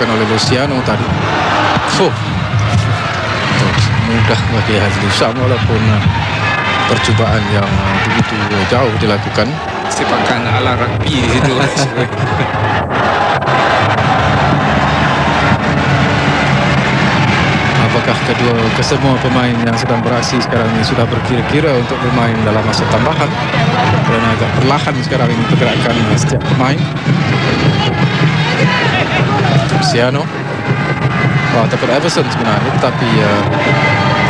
dilakukan oleh Luciano tadi. Mudah bagi Hazli Sham walaupun percubaan yang begitu jauh dilakukan. Sepakan ala rugby di situ. Apakah kesemua pemain yang sedang beraksi sekarang ini sudah berkira-kira untuk bermain dalam masa tambahan? Kerana agak perlahan sekarang ini pergerakan setiap pemain. Luciano ataupun Everson sebenarnya, tetapi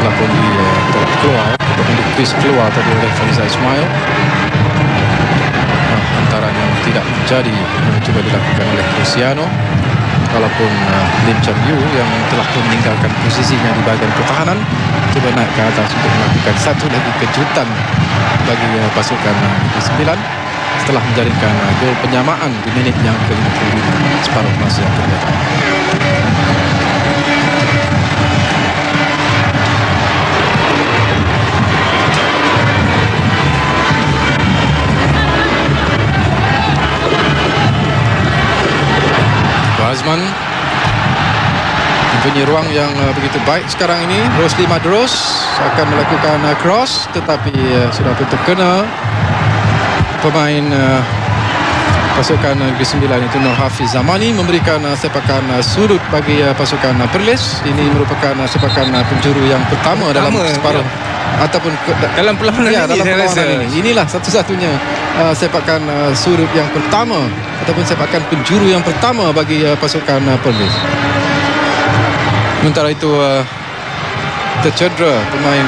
telah pun keluar ataupun di-quiz keluar tadi oleh Fariza Ismail. Antaranya tidak menjadi cuba dilakukan oleh Luciano, walaupun Lim Chan Yu yang telah pun meninggalkan posisinya di bahagian pertahanan cuba naik ke atas untuk melakukan satu lagi kejutan bagi pasukan Negeri Sembilan setelah menjaringkan gol penyamaan di minit yang ke-55 separuh masa yang kedua. Azman mempunyai ruang yang begitu baik sekarang ini. Rosli Madros akan melakukan cross, tetapi sudah pun terkena pemain pasukan Negeri Sembilan itu Nur Hafiz Zamani, memberikan sepakan sudut bagi pasukan Perlis. Ini merupakan sepakan penjuru yang pertama dalam separuh ataupun dalam perlawanan ini. Inilah satu-satunya sepakan sudut yang pertama ataupun sepakan penjuru yang pertama bagi pasukan Perlis. Sementara itu tercedera pemain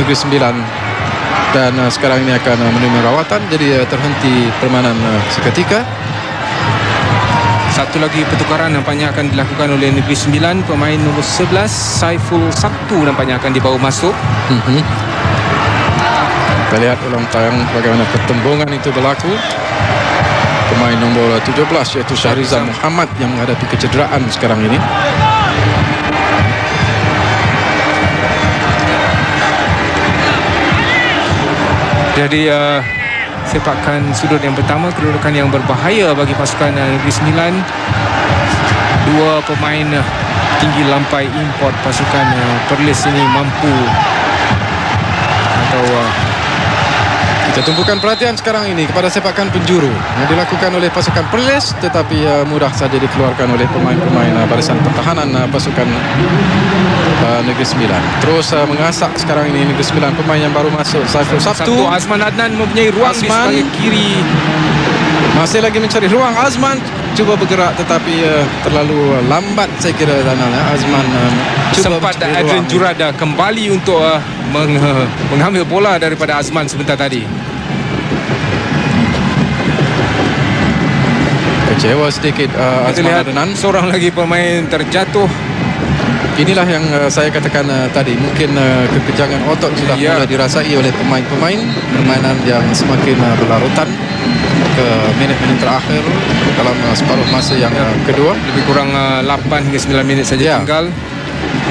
Negeri Sembilan dan sekarang ini akan menerima rawatan, jadi terhenti permainan seketika. Satu lagi pertukaran nampaknya akan dilakukan oleh Negeri Sembilan. Pemain nombor 11 Saiful Sabtu nampaknya akan dibawa masuk. Kita lihat ulang tayang bagaimana pertembungan itu berlaku. Pemain nombor 17 iaitu Syahrizal Muhammad yang menghadapi kecederaan sekarang ini. Jadi sepakan sudut yang pertama, kedudukan yang berbahaya bagi pasukan Negeri Sembilan. Dua pemain tinggi lampai import pasukan Perlis ini mampu atau kita tumpukan perhatian sekarang ini kepada sepakan penjuru yang dilakukan oleh pasukan Perlis, tetapi mudah saja dikeluarkan oleh pemain-pemain barisan pertahanan pasukan Negeri Sembilan. Terus mengasak sekarang ini Negeri Sembilan, pemain yang baru masuk Saiful Sabtu. Azman Adnan mempunyai ruang di sebelah kiri. Masih lagi mencari ruang. Azman cuba bergerak tetapi terlalu lambat saya kira Azman sempat Adrian Jurada kembali untuk mengambil bola daripada Azman sebentar tadi. Kecewa sedikit Azman Adnan. Seorang lagi pemain terjatuh. Inilah yang saya katakan tadi, mungkin kekejangan otot sudah mulai dirasai oleh pemain-pemain. Permainan yang semakin berlarutan ke minit-minit terakhir dalam separuh masa yang kedua. Lebih kurang 8 hingga 9 minit saja tinggal.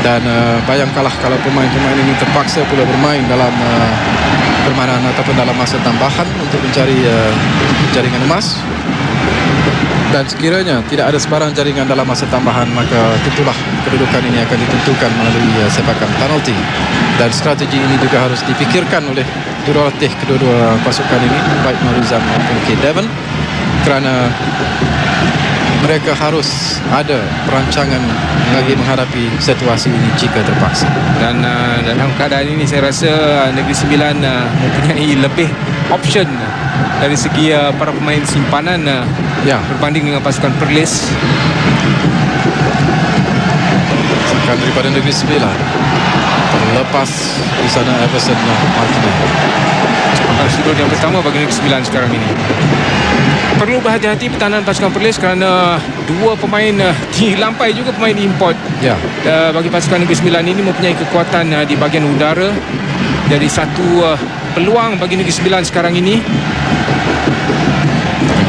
Dan bayangkanlah kalau pemain-pemain ini terpaksa pula bermain dalam permainan ataupun dalam masa tambahan untuk mencari jaringan emas. Dan sekiranya tidak ada sebarang jaringan dalam masa tambahan, maka tentulah kedudukan ini akan ditentukan melalui sepakan penalti. Dan strategi ini juga harus dipikirkan oleh jurulatih kedua-dua pasukan ini, baik Norizam maupun K. Devon, kerana mereka harus ada perancangan bagi menghadapi situasi ini jika terpaksa. Dan dalam keadaan ini saya rasa Negeri Sembilan mempunyai lebih option dari segi para pemain simpanan berbanding dengan pasukan Perlis. Sekarang daripada Negeri Sembilan terlepas di sana Everson Martinez. Sepakan sudut yang pertama bagi Negeri Sembilan sekarang ini. Perlu berhati-hati pertahanan pasukan Perlis kerana dua pemain dilampai juga pemain import. Bagi pasukan Negeri Sembilan ini mempunyai kekuatan di bahagian udara. Jadi satu peluang bagi Negeri Sembilan sekarang ini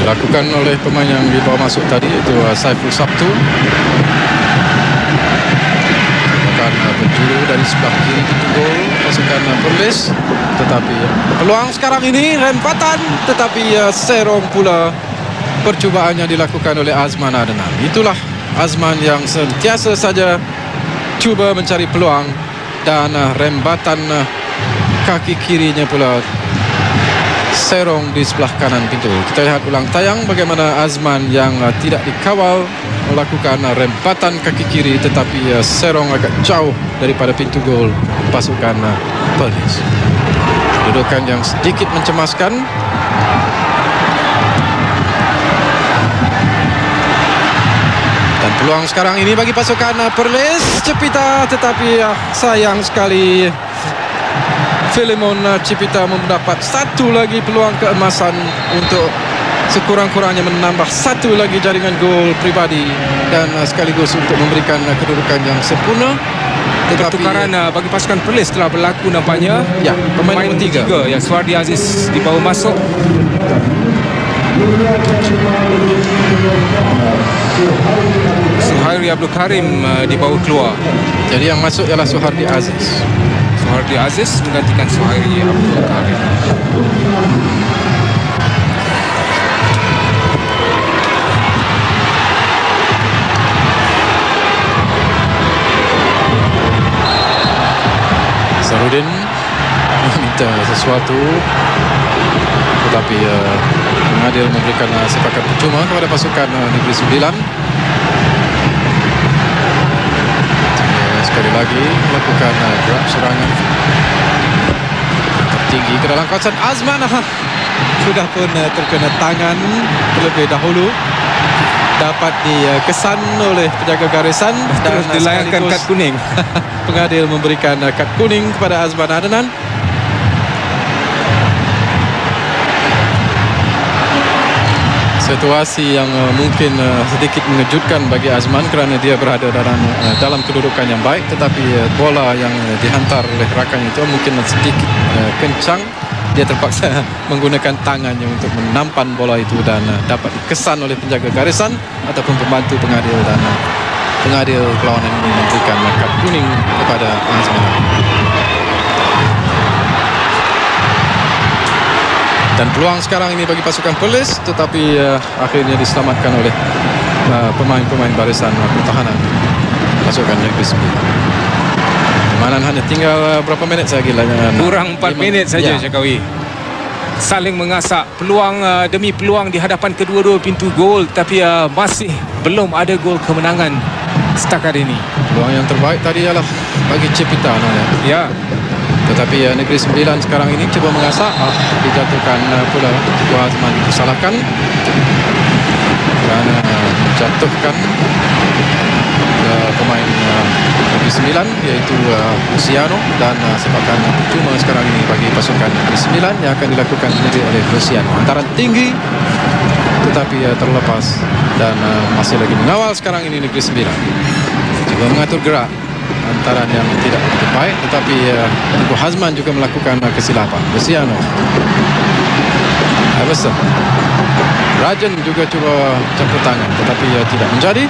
dilakukan oleh pemain yang dibawa masuk tadi, iaitu Saiful Sabtu. Akan penjuru dari sebelah kiri pintu gol pasukan Perlis, tetapi peluang sekarang ini rempatan, tetapi serong pula percubaan yang dilakukan oleh Azman Adnan. Itulah Azman yang sentiasa saja cuba mencari peluang, dan rembatan kaki kirinya pula serong di sebelah kanan pintu. Kita lihat ulang tayang bagaimana Azman yang tidak dikawal melakukan rembatan kaki kiri, tetapi serong agak jauh daripada pintu gol pasukan Perlis. Kedudukan yang sedikit mencemaskan. Dan peluang sekarang ini bagi pasukan Perlis. Cipita, tetapi sayang sekali Filemon Cipita mendapat satu lagi peluang keemasan untuk sekurang-kurangnya menambah satu lagi jaringan gol pribadi dan sekaligus untuk memberikan kedudukan yang sempurna. Tetapi pertukaran bagi pasukan Perlis telah berlaku nampaknya. Ya, pemain nombor 3 ya, Suhardi Aziz dibawa masuk. Suhairi Abdul Karim dibawa keluar. Jadi yang masuk ialah Suhardi Aziz. Suhardi Aziz menggantikan Suhairi Abdul Karim. Sarudin meminta sesuatu, tetapi pengadil memberikan sepakat percuma kepada pasukan Negeri Sembilan. Sekali lagi melakukan gerak serangan tertinggi ke dalam kawasan Azman. Sudah pun terkena tangan terlebih dahulu, dapat dikesan oleh penjaga garisan dan dilayangkan kad kuning. Pengadil memberikan kad kuning kepada Azman Adnan. Situasi yang mungkin sedikit mengejutkan bagi Azman kerana dia berada dalam kedudukan yang baik, tetapi bola yang dihantar oleh rakannya itu mungkin sedikit kencang. Dia terpaksa menggunakan tangannya untuk menampan bola itu dan dapat dikesan oleh penjaga garisan ataupun pembantu pengadil, dan pengadil perlawanan ini memberikan kad kuning kepada Azman. Dan peluang sekarang ini bagi pasukan Perlis, tetapi akhirnya diselamatkan oleh pemain-pemain barisan pertahanan pasukan Negeri Sembilan. Permainan hanya tinggal berapa minit lagi? Kurang 4 minit saja, Syakawi. Saling mengasak peluang demi peluang di hadapan kedua-dua pintu gol, tapi masih belum ada gol kemenangan setakat ini. Peluang yang terbaik tadi ialah bagi Cipita, ya. Tetapi Negeri Sembilan sekarang ini cuba mengasak, dijatuhkan pula. Tuan Azman disalahkan kerana menjatuhkan pemain Negeri Sembilan, iaitu Luciano, dan sepakan cuma sekarang ini bagi pasukan Negeri Sembilan yang akan dilakukan sendiri oleh Luciano. Hantaran tinggi tetapi terlepas, dan masih lagi mengawal sekarang ini Negeri Sembilan. Cuba mengatur gerak, hantaran yang tidak begitu baik, tetapi Tengku Hazman juga melakukan kesilapan. Luciano, Everson, Rajan juga cuba campur tangan, tetapi tidak menjadi.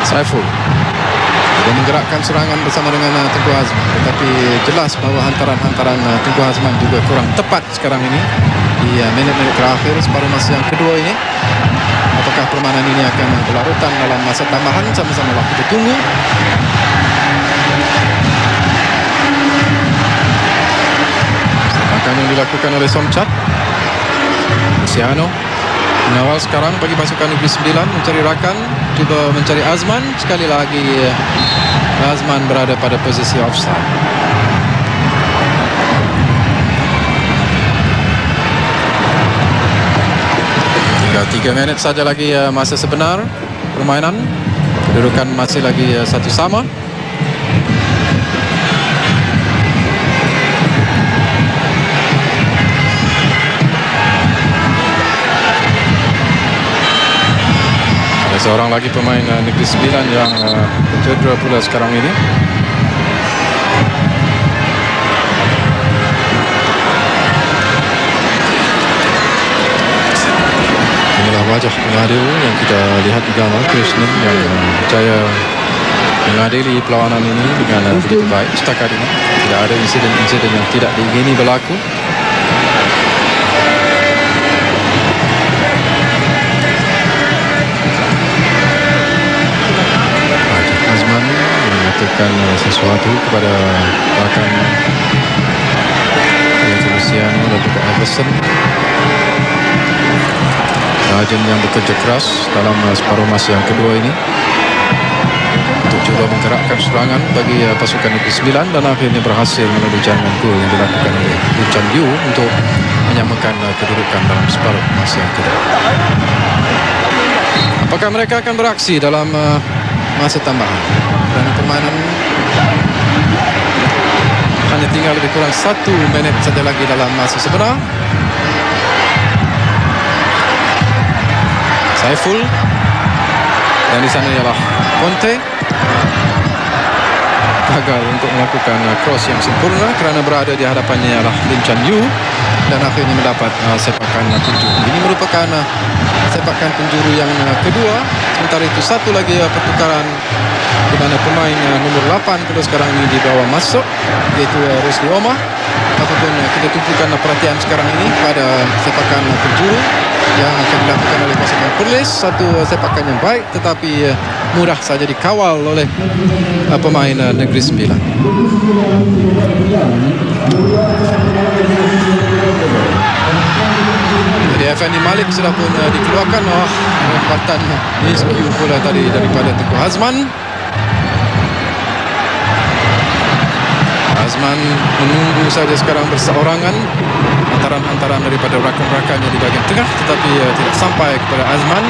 Saiful dia menggerakkan serangan bersama dengan Tengku Hazman, tetapi jelas bahawa hantaran-hantaran Tengku Hazman juga kurang tepat sekarang ini di minit-minit terakhir separuh masa yang kedua ini. Apakah permainan ini akan berlarutan dalam masa tambahan? Sama-sama lah kita tunggu. Serangan yang dilakukan oleh Somcat. Luciano mengawal sekarang bagi pasukan Negeri Sembilan, mencari rakan, cuba mencari Azman. Sekali lagi Azman berada pada posisi offside. Tinggal 3 minit saja lagi masa sebenar permainan. Kedudukan masih lagi satu sama. Seorang lagi pemain Negeri Sembilan yang cedera pula sekarang ini. Inilah wajah pengadil yang kita lihat di gambar, Krishnan, yang berjaya mengadili perlawanan ini dengan begitu baik setakat ini. Tidak ada insiden-insiden yang tidak diingini berlaku. memberikan sesuatu kepada rakan yaitu Luciano dan juga Everson. Rajan yang bekerja keras dalam separuh masa yang kedua ini untuk cuba menggerakkan serangan bagi pasukan Negeri Sembilan dan akhirnya berhasil melalui jaringan gol yang dilakukan oleh Lim Chan Yu untuk menyamakan kedudukan dalam separuh masa yang kedua. Apakah mereka akan beraksi dalam masa tambahan? Dan permainan hanya tinggal lebih kurang 1 minit saja lagi dalam masa sebenar. Saiful, dan di sana ialah Conte, gagal untuk melakukan cross yang sempurna kerana berada di hadapannya ialah Lim Chan Yu dan akhirnya mendapat sepakan penjuru. Ini merupakan sepakan penjuru yang kedua. Sementara itu satu lagi pertukaran di mana pemain nomor 8 pada sekarang ini dibawa masuk, iaitu Rusli Omar. Ataupun kita tumpukan perhatian sekarang ini pada sepakan penjuru yang akan dilakukan oleh pasukan Perlis. Satu sepakan yang baik tetapi mudah saja dikawal oleh pemain Negeri Sembilan. Jadi Effendi Malik sudah pun dikeluarkan. Lompatan miscue pula tadi daripada Tengku Hazman. Azman menunggu saja sekarang berseorangan hantaran daripada rakan-rakannya di bahagian tengah, tetapi tidak sampai kepada Azman.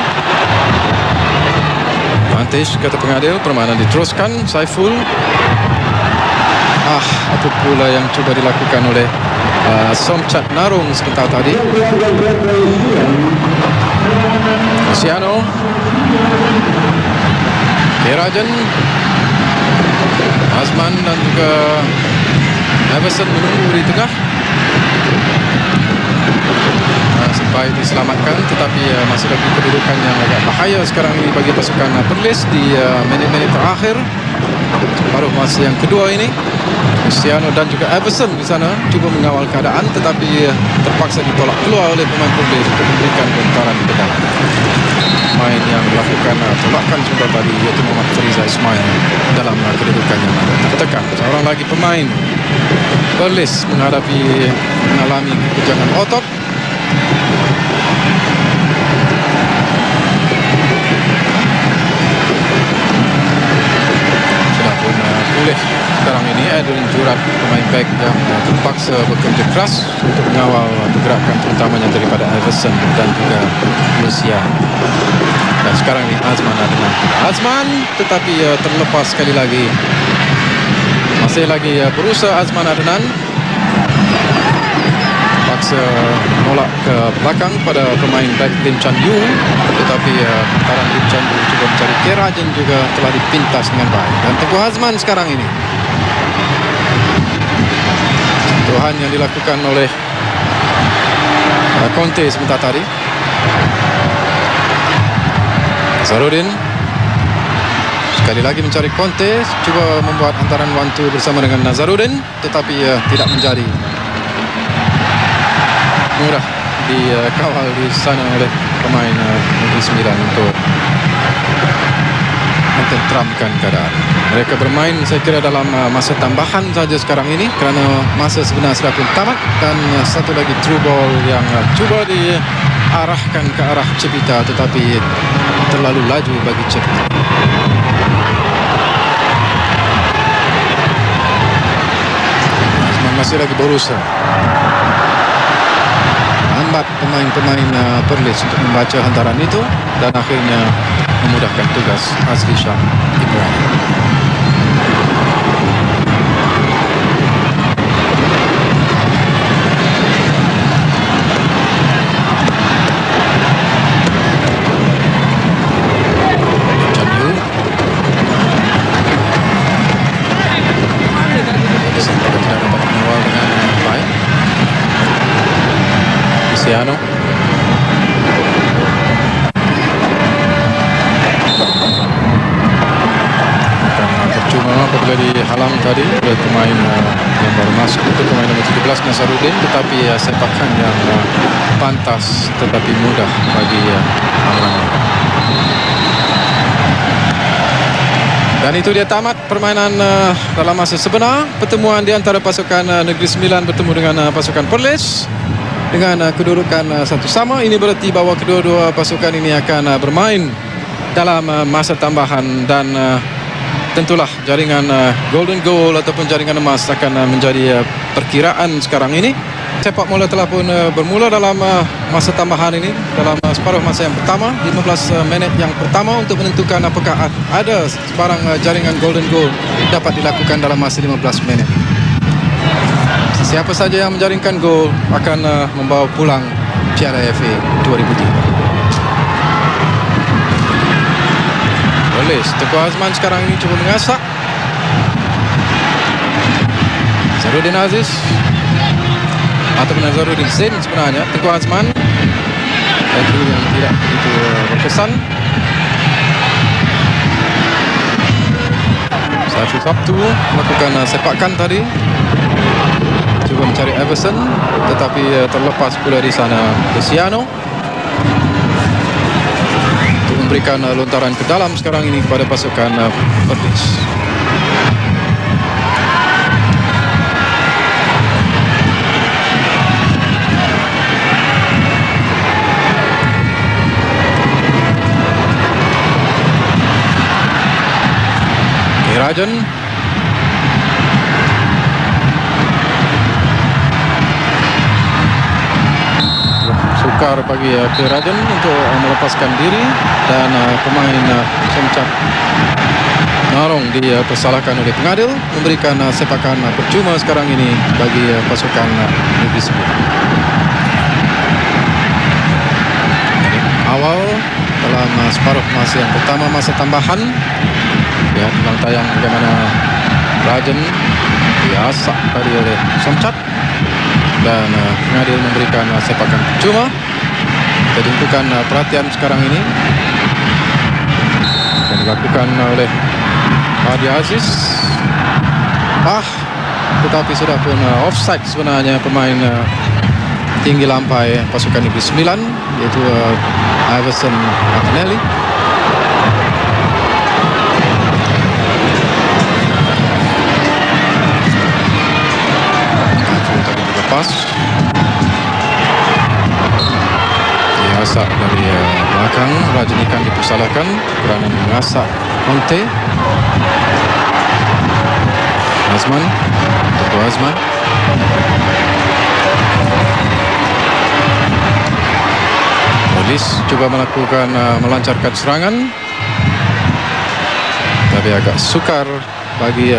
Vantage kata pengadil, permainan diteruskan. Saiful, apa pula yang cuba dilakukan oleh Somchat Narung sebentar tadi. Luciano, Kerajan, Azman dan juga Everson menunggu di tengah sampai diselamatkan, tetapi masih lagi kedudukan yang agak bahaya sekarang ini bagi pasukan Perlis di minit-minit terakhir paruh masa yang kedua ini. Cristiano dan juga Everson di sana cuba mengawal keadaan, tetapi terpaksa ditolak keluar oleh pemain Perlis untuk memberikan bentaran ke dalam. Pemain yang melakukan tolakan sebentar tadi iaitu Muhammad Fariza Ismail dalam kedudukan yang agak tertekan. Seorang lagi pemain Perlis mengalami kejangan otot. Sudah pun pulih sekarang ini Edwin Jurat, pemain back yang terpaksa bekerja keras untuk mengawal pergerakan terutamanya daripada Everson dan juga Lucia. Dan sekarang ini Azman tetapi terlepas sekali lagi. Masih lagi berusaha Azman Adnan, paksa menolak ke belakang pada pemain back Lim Chan Yu, tetapi hantaran Lim Chan Yu cuba mencari Kerajan juga telah dipintas dengan baik. Dan Tengku Hazman sekarang ini, sentuhan yang dilakukan oleh Conte sebentar tadi. Zarudin sekali lagi mencari Conte, cuba membuat hantaran wantu bersama dengan Nazarudin, tetapi tidak menjadi. Mudah dikawal di sana oleh pemain Negeri Sembilan untuk mententeramkan keadaan. Mereka bermain saya kira dalam masa tambahan saja sekarang ini kerana masa sebenar sudah pun tamat, dan satu lagi through ball yang cuba diarahkan ke arah Cepita tetapi terlalu laju bagi Cepita. Azman masih lagi berusaha lambat pemain-pemain Perlis untuk membaca hantaran itu dan akhirnya memudahkan tugas Azli Shah Ibrahim. Janyu sampai tidak dapat mengawal dengan baik. Cristiano, percuma apabila dihalang tadi oleh pemain yang baru masuk, itu pemain nomor 17 Nazarudin, tetapi sepakan yang pantas tetapi mudah bagi Amran. Dan itu dia tamat permainan dalam masa sebenar. Pertemuan di antara pasukan Negeri Sembilan bertemu dengan pasukan Perlis dengan kedudukan satu sama. Ini berarti bahawa kedua-dua pasukan ini akan bermain dalam masa tambahan. Dan tentulah jaringan golden goal ataupun jaringan emas akan menjadi perkiraan sekarang ini. Sepak bola telah pun bermula dalam masa tambahan ini, dalam separuh masa yang pertama, 15 minit yang pertama, untuk menentukan apakah ada sebarang jaringan golden goal dapat dilakukan dalam masa 15 minit. Siapa saja yang menjaringkan gol akan membawa pulang Piala FA 2003. Polis, Teguh Azman sekarang ini cuba mengasak. Zarudin Aziz ataupun Nazarudin Zain sebenarnya. Teguh Azman itu yang tidak begitu berkesan. Saiful Sabtu melakukan sepakan tadi, cuba mencari Everson, tetapi terlepas pula di sana Luciano untuk memberikan lontaran ke dalam sekarang ini kepada pasukan Perlis. Rajan sukar bagi Rajan untuk melepaskan diri, dan pemain Somcat Narong dipersalahkan oleh pengadil, memberikan sepakan percuma sekarang ini bagi pasukan Negeri Sembilan. Awal dalam separuh masa yang pertama, masa tambahan. Ya, tentang tayang bagaimana Rajan diasak tadi oleh Somcat, dan pengadil memberikan sepakan percuma. Kita jumpukan perhatian sekarang ini yang dilakukan oleh Hadi Aziz. Tetapi sudah pun offside sebenarnya pemain tinggi lampai pasukan Negeri Sembilan, yaitu Iverson Martinelli. Lepas diasak dari belakang. Rajan ikan dipersalahkan kerana mengasak Conte. Azman, Teguh Azman. Polis cuba melakukan melancarkan serangan, tapi agak sukar bagi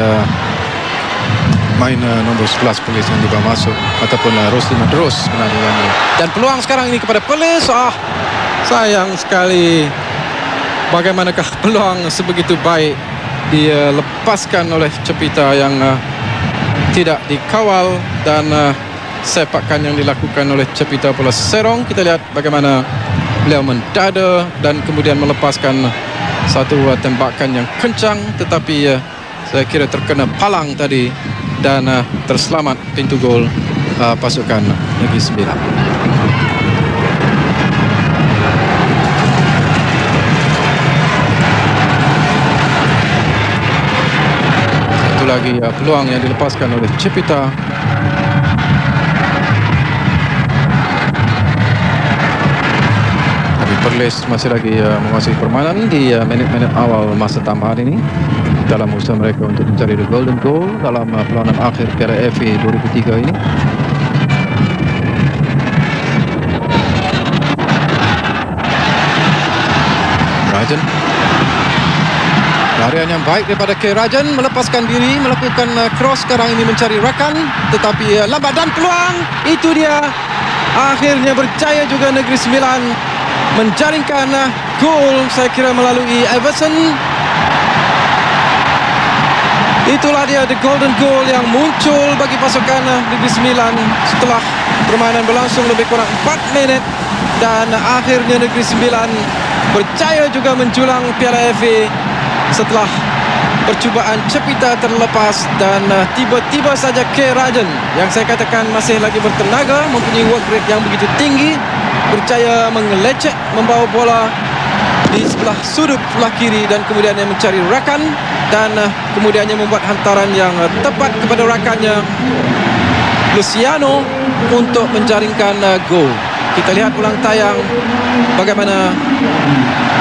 main nombor 11 Perlis yang juga masuk, ataupun Rosli Madros sebenarnya. Dan peluang sekarang ini kepada Perlis. Sayang sekali, bagaimanakah peluang sebegitu baik dilepaskan oleh Cepita yang tidak dikawal, dan sepakan yang dilakukan oleh Cepita pula Serong. Kita lihat bagaimana beliau mendada dan kemudian melepaskan satu tembakan yang kencang, tetapi saya kira terkena palang tadi, dan terselamat pintu gol pasukan Negeri Sembilan. Satu lagi peluang yang dilepaskan oleh Cepita. Tapi Perlis masih lagi menguasai permainan di minit-minit awal masa tambahan ini, dalam usaha mereka untuk mencari the golden goal dalam perlawanan akhir Piala FA 2003 ini. Rajan, larian yang baik daripada Rajan, melepaskan diri, melakukan cross sekarang ini mencari rakan, tetapi lambat, dan peluang itu dia. Akhirnya berjaya juga Negeri Sembilan menjaringkan gol, saya kira melalui Everson. Itulah dia the golden goal yang muncul bagi pasukan Negeri Sembilan setelah permainan berlangsung lebih kurang 4 minit, dan akhirnya Negeri Sembilan berjaya juga menjulang Piala FA setelah percubaan Cepita terlepas, dan tiba-tiba saja Rajan yang saya katakan masih lagi bertenaga, mempunyai work rate yang begitu tinggi, berjaya mengelecek, membawa bola di sebelah sudut sebelah kiri dan kemudiannya mencari rakan dan kemudiannya membuat hantaran yang tepat kepada rakannya Luciano untuk menjaringkan gol. Kita lihat ulang tayang bagaimana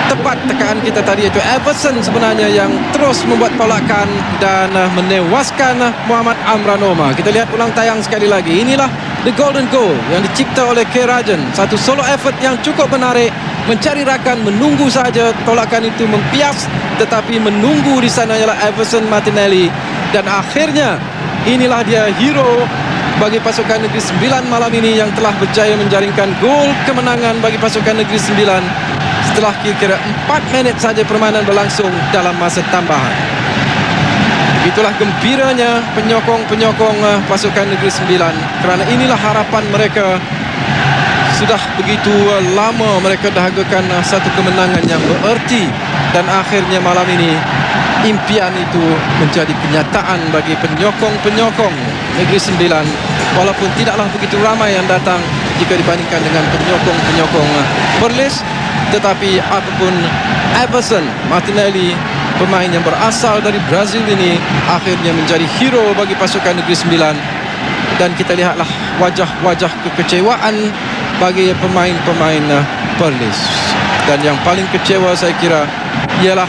tepat tekaan kita tadi, iaitu Everson sebenarnya yang terus membuat tolakan dan menewaskan Muhammad Amranoma. Kita lihat ulang tayang sekali lagi. Inilah the golden goal yang dicipta oleh K. Rajan. Satu solo effort yang cukup menarik, mencari rakan, menunggu saja tolakan itu mempias, tetapi menunggu di sana ialah Everson Martinelli. Dan akhirnya inilah dia hero bagi pasukan Negeri Sembilan malam ini yang telah berjaya menjaringkan gol kemenangan bagi pasukan Negeri Sembilan setelah kira-kira 4 minit saja permainan berlangsung dalam masa tambahan. Begitulah gembiranya penyokong-penyokong pasukan Negeri Sembilan, kerana inilah harapan mereka. Sudah begitu lama mereka dahagakan satu kemenangan yang bererti, dan akhirnya malam ini impian itu menjadi kenyataan bagi penyokong-penyokong Negeri Sembilan. Walaupun tidaklah begitu ramai yang datang jika dibandingkan dengan penyokong-penyokong Perlis, tetapi apapun, Everson Martinelli, pemain yang berasal dari Brazil ini, akhirnya menjadi hero bagi pasukan Negeri Sembilan. Dan kita lihatlah wajah-wajah kekecewaan bagi pemain-pemain Perlis. Dan yang paling kecewa saya kira ialah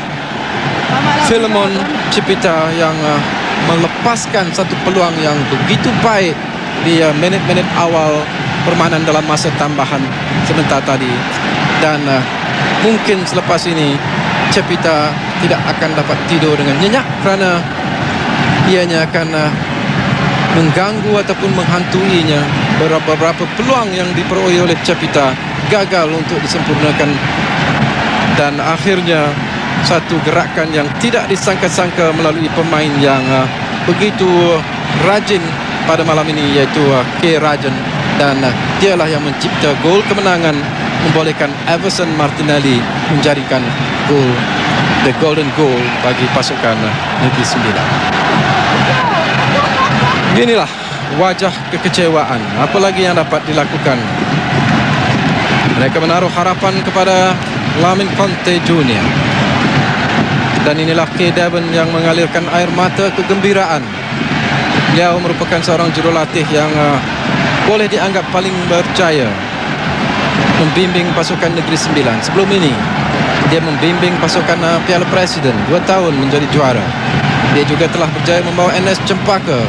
Filemon Cipita yang melepaskan satu peluang yang begitu baik di minit-minit awal permainan dalam masa tambahan sebentar tadi. Dan mungkin selepas ini Cipita tidak akan dapat tidur dengan nyenyak, kerana ianya akan mengganggu ataupun menghantuinya. Beberapa peluang yang diperoleh oleh Cipita gagal untuk disempurnakan, dan akhirnya satu gerakan yang tidak disangka-sangka melalui pemain yang begitu rajin pada malam ini, iaitu K. Rajan, dan dialah yang mencipta gol kemenangan, membolehkan Everson Martinelli menjadikan gol, the golden goal bagi pasukan Negeri Sembilan. Inilah wajah kekecewaan. Apa lagi yang dapat dilakukan? Mereka menaruh harapan kepada Lamin Conte Junior. Dan inilah K. Devon yang mengalirkan air mata kegembiraan. Beliau merupakan seorang jurulatih yang boleh dianggap paling berjaya membimbing pasukan Negeri Sembilan. Sebelum ini dia membimbing pasukan Piala Presiden 2 tahun menjadi juara. Dia juga telah berjaya membawa NS Cempaka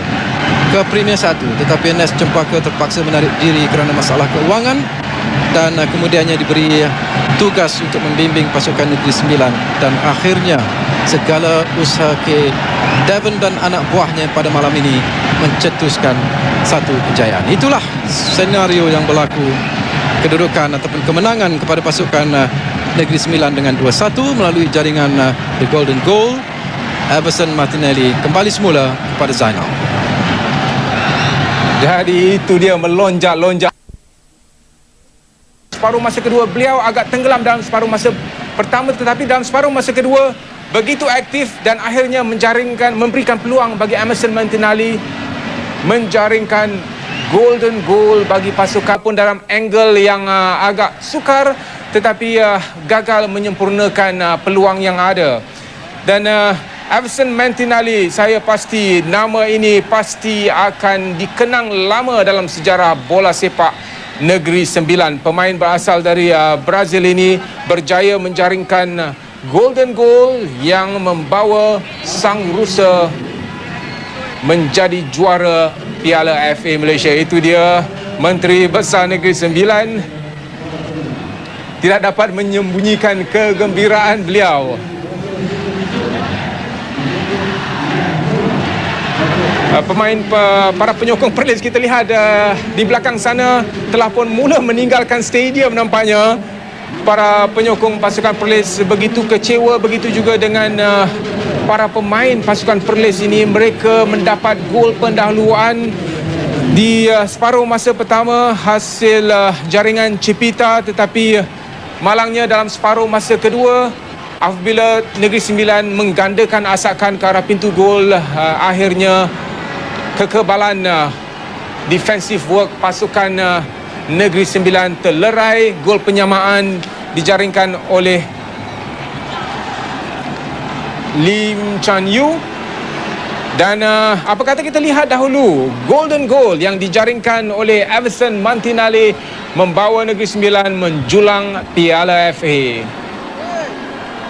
ke Premier 1, tetapi NS Cempaka terpaksa menarik diri kerana masalah keuangan, dan kemudiannya diberi tugas untuk membimbing pasukan Negeri Sembilan. Dan akhirnya segala usaha K. Devon dan anak buahnya pada malam ini mencetuskan satu kejayaan. Itulah senario yang berlaku. Kedudukan ataupun kemenangan kepada pasukan Negeri Sembilan dengan 2-1 melalui jaringan The Golden Goal. Everson Martinelli kembali semula kepada Zainal. Jadi itu dia melonjak-lonjak. Separuh masa kedua beliau agak tenggelam dalam separuh masa pertama, tetapi dalam separuh masa kedua begitu aktif dan akhirnya memberikan peluang bagi Emerson Martinelli menjaringkan golden goal bagi pasukan, pun dalam angle yang agak sukar, tetapi gagal menyempurnakan peluang yang ada. Dan Everson Martinelli, saya pasti nama ini pasti akan dikenang lama dalam sejarah bola sepak Negeri Sembilan. Pemain berasal dari Brazil ini berjaya menjaringkan golden goal yang membawa sang Rusa menjadi juara Piala FA Malaysia. Itu dia Menteri Besar Negeri Sembilan tidak dapat menyembunyikan kegembiraan beliau. Para penyokong Perlis kita lihat di belakang sana telah pun mula meninggalkan stadium nampaknya. Para penyokong pasukan Perlis begitu kecewa, begitu juga dengan para pemain pasukan Perlis ini. Mereka mendapat gol pendahuluan di separuh masa pertama hasil jaringan Cipita, tetapi malangnya dalam separuh masa kedua apabila Negeri Sembilan menggandakan asakan ke arah pintu gol, akhirnya kekebalan defensive work pasukan Negeri Sembilan terlerai. Gol penyamaan dijaringkan oleh Lim Chan Yu. Dan apa kata kita lihat dahulu golden goal yang dijaringkan oleh Everson Mantinale membawa Negeri Sembilan menjulang Piala FA.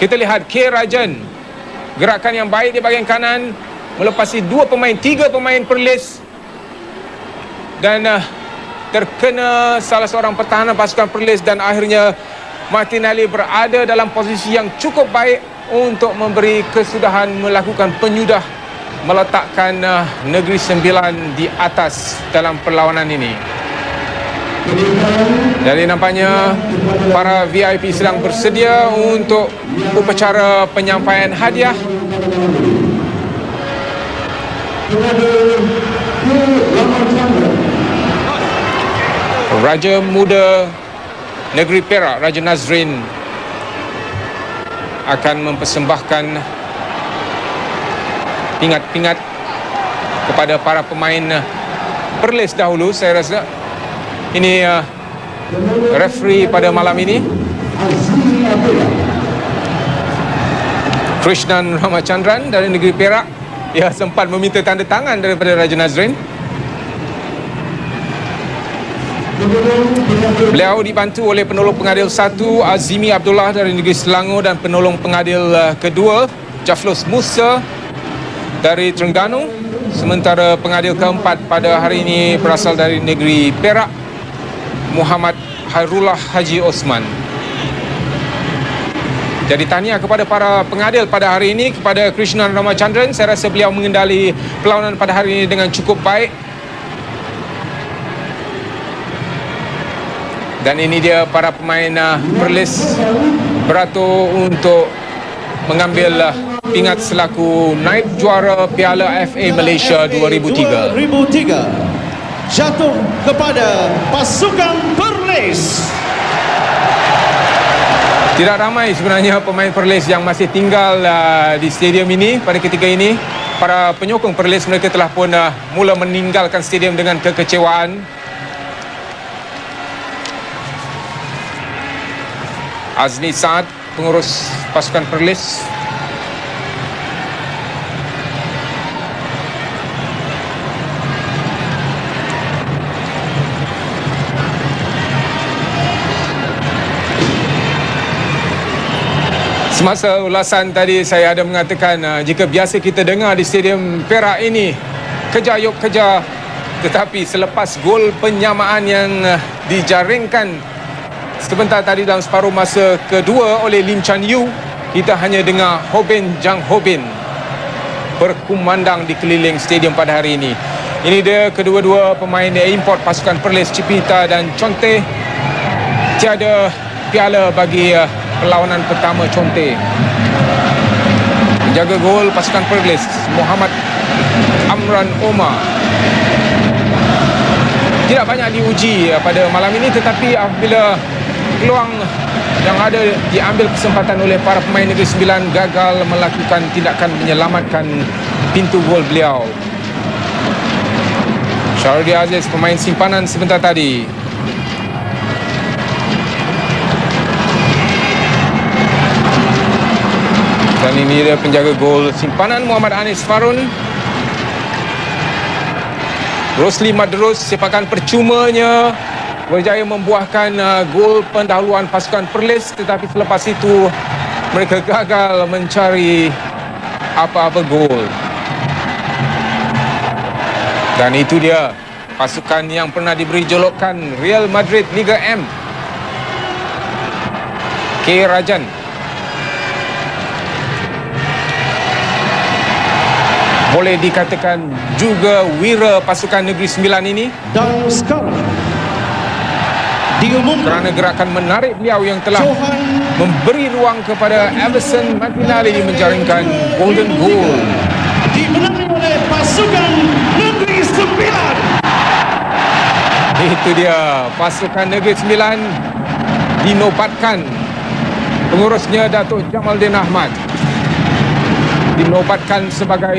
Kita lihat K. Rajan, gerakan yang baik di bahagian kanan, melepasi tiga pemain Perlis dan terkena salah seorang pertahanan pasukan Perlis, dan akhirnya Martinelli berada dalam posisi yang cukup baik untuk memberi kesudahan melakukan penyudah, meletakkan Negeri Sembilan di atas dalam perlawanan ini. Jadi nampaknya para VIP sedang bersedia untuk upacara penyampaian hadiah. Raja Muda Negeri Perak, Raja Nazrin, akan mempersembahkan pingat-pingat kepada para pemain Perlis dahulu. Saya rasa ini referee pada malam ini, Krishnan Ramachandran dari Negeri Perak. Dia sempat meminta tanda tangan daripada Raja Nazrin. Beliau dibantu oleh penolong pengadil 1 Azimi Abdullah dari Negeri Selangor, dan penolong pengadil kedua Jaflus Musa dari Terengganu. Sementara pengadil keempat pada hari ini berasal dari Negeri Perak, Muhammad Hairullah Haji Osman. Jadi tahniah kepada para pengadil pada hari ini, kepada Krishnan Ramachandran. Saya rasa beliau mengendali perlawanan pada hari ini dengan cukup baik. Dan ini dia para pemain Perlis beratur untuk mengambil pingat selaku naib juara Piala FA Malaysia 2003. 2003 jatuh kepada pasukan Perlis. Tidak ramai sebenarnya pemain Perlis yang masih tinggal di stadium ini pada ketika ini. Para penyokong Perlis, mereka telah pun mula meninggalkan stadium dengan kekecewaan. Azni Saad, pengurus pasukan Perlis. Semasa ulasan tadi saya ada mengatakan jika biasa kita dengar di stadium Perak ini kejar yuk kejar, tetapi selepas gol penyamaan yang dijaringkan sebentar tadi dalam separuh masa kedua oleh Lim Chan Yu, kita hanya dengar Hobin Jang Hobin berkumandang di keliling stadium pada hari ini. Ini dia kedua-dua pemain import pasukan Perlis, Cipita dan Conte. Tiada piala bagi perlawanan pertama Conte. Penjaga gol pasukan Perlis, Muhammad Amran Omar, tidak banyak diuji pada malam ini, tetapi apabila peluang yang ada diambil kesempatan oleh para pemain Negeri Sembilan, gagal melakukan tindakan menyelamatkan pintu gol beliau. Syarudi Aziz, pemain simpanan sebentar tadi. Dan ini dia penjaga gol simpanan Muhammad Anis Farun. Rosli Madrus, sepakan percumanya berjaya membuahkan gol pendahuluan pasukan Perlis, tetapi selepas itu mereka gagal mencari apa-apa gol. Dan itu dia pasukan yang pernah diberi julukan Real Madrid Liga M, K. Rajan. Boleh dikatakan juga wira pasukan Negeri Sembilan ini. Dan sekarang diumumkan kerana gerakan menarik beliau yang telah memberi ruang kepada Everson Martinelli menjaringkan golden goal. dimenangi oleh pasukan Negeri Sembilan. Itu dia, pasukan Negeri Sembilan dinobatkan. Pengurusnya Datuk Jamaldin Ahmad dinobatkan sebagai